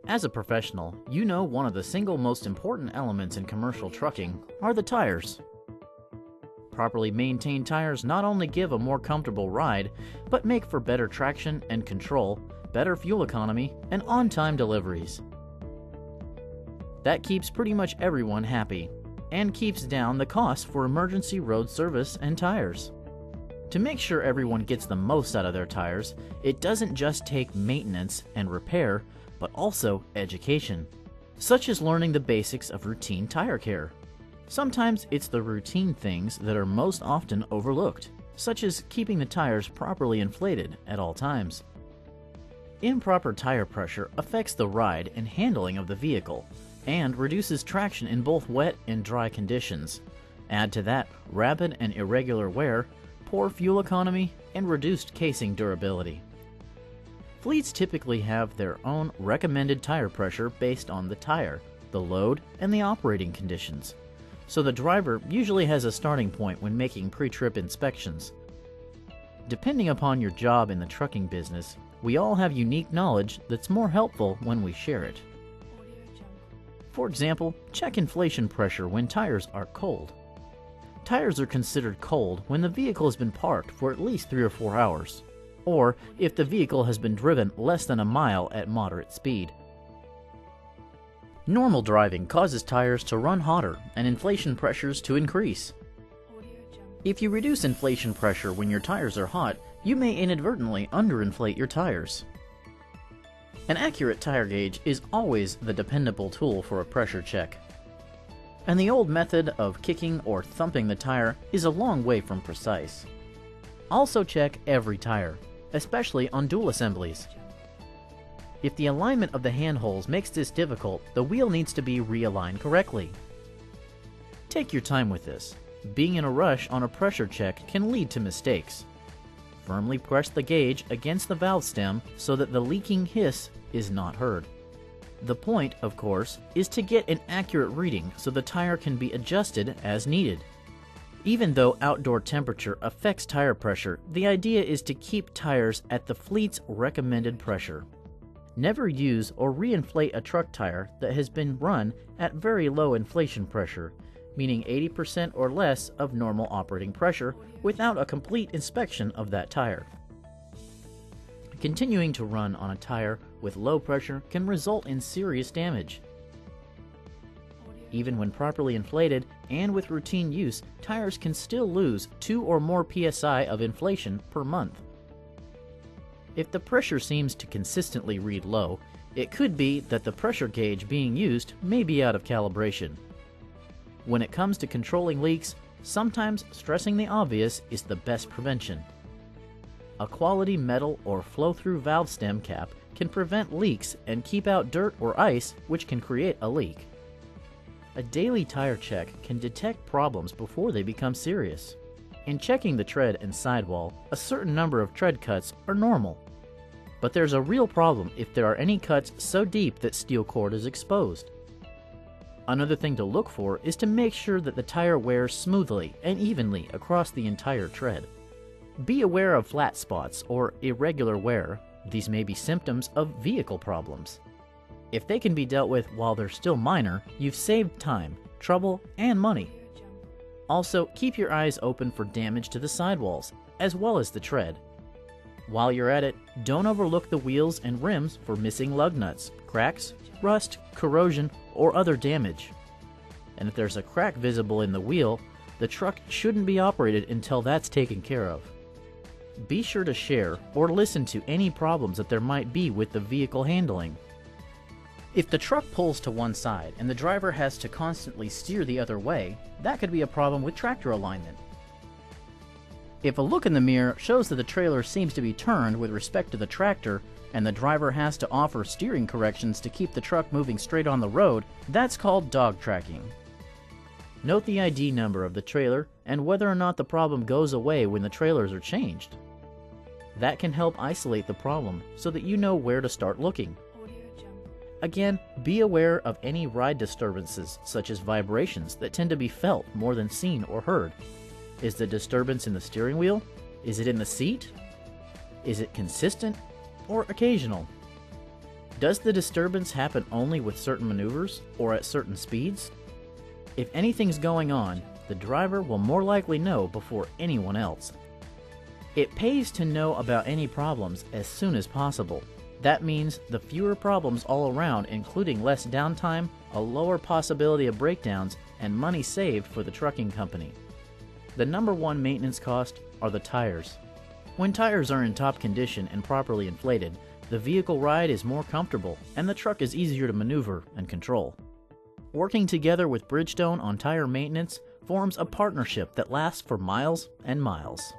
As a professional, you know one of the single most important elements in commercial trucking are the tires. Properly maintained tires not only give a more comfortable ride, but make for better traction and control, better fuel economy, and on-time deliveries. That keeps pretty much everyone happy, and keeps down the cost for emergency road service and tires. To make sure everyone gets the most out of their tires, it doesn't just take maintenance and repair, but also education, such as learning the basics of routine tire care. Sometimes it's the routine things that are most often overlooked, such as keeping the tires properly inflated at all times. Improper tire pressure affects the ride and handling of the vehicle, and reduces traction in both wet and dry conditions. Add to that rapid and irregular wear, poor fuel economy, and reduced casing durability. Fleets typically have their own recommended tire pressure based on the tire, the load, and the operating conditions. So the driver usually has a starting point when making pre-trip inspections. Depending upon your job in the trucking business, we all have unique knowledge that's more helpful when we share it. For example, check inflation pressure when tires are cold. Tires are considered cold when the vehicle has been parked for at least 3 or 4 hours, or if the vehicle has been driven less than a mile at moderate speed. Normal driving causes tires to run hotter and inflation pressures to increase. If you reduce inflation pressure when your tires are hot, you may inadvertently underinflate your tires. An accurate tire gauge is always the dependable tool for a pressure check. And the old method of kicking or thumping the tire is a long way from precise. Also check every tire, especially on dual assemblies. If the alignment of the handholds makes this difficult, the wheel needs to be realigned correctly. Take your time with this. Being in a rush on a pressure check can lead to mistakes. Firmly press the gauge against the valve stem so that the leaking hiss is not heard. The point, of course, is to get an accurate reading so the tire can be adjusted as needed. Even though outdoor temperature affects tire pressure, the idea is to keep tires at the fleet's recommended pressure. Never use or reinflate a truck tire that has been run at very low inflation pressure, meaning 80% or less of normal operating pressure, without a complete inspection of that tire. Continuing to run on a tire with low pressure can result in serious damage. Even when properly inflated and with routine use, tires can still lose 2 or more psi of inflation per month. If the pressure seems to consistently read low, it could be that the pressure gauge being used may be out of calibration. When it comes to controlling leaks, sometimes stressing the obvious is the best prevention. A quality metal or flow-through valve stem cap can prevent leaks and keep out dirt or ice, which can create a leak. A daily tire check can detect problems before they become serious. In checking the tread and sidewall, a certain number of tread cuts are normal. But there's a real problem if there are any cuts so deep that steel cord is exposed. Another thing to look for is to make sure that the tire wears smoothly and evenly across the entire tread. Be aware of flat spots or irregular wear. These may be symptoms of vehicle problems. If they can be dealt with while they're still minor, you've saved time, trouble, and money. Also, keep your eyes open for damage to the sidewalls, as well as the tread. While you're at it, don't overlook the wheels and rims for missing lug nuts, cracks, rust, corrosion, or other damage. And if there's a crack visible in the wheel, the truck shouldn't be operated until that's taken care of. Be sure to share or listen to any problems that there might be with the vehicle handling. If the truck pulls to one side and the driver has to constantly steer the other way, that could be a problem with tractor alignment. If a look in the mirror shows that the trailer seems to be turned with respect to the tractor, and the driver has to offer steering corrections to keep the truck moving straight on the road, that's called dog tracking. Note the ID number of the trailer and whether or not the problem goes away when the trailers are changed. That can help isolate the problem so that you know where to start looking. Again, be aware of any ride disturbances, such as vibrations that tend to be felt more than seen or heard. Is the disturbance in the steering wheel? Is it in the seat? Is it consistent or occasional? Does the disturbance happen only with certain maneuvers or at certain speeds? If anything's going on, the driver will more likely know before anyone else. It pays to know about any problems as soon as possible. That means the fewer problems all around, including less downtime, a lower possibility of breakdowns, and money saved for the trucking company. The number one maintenance cost are the tires. When tires are in top condition and properly inflated, the vehicle ride is more comfortable and the truck is easier to maneuver and control. Working together with Bridgestone on tire maintenance forms a partnership that lasts for miles and miles.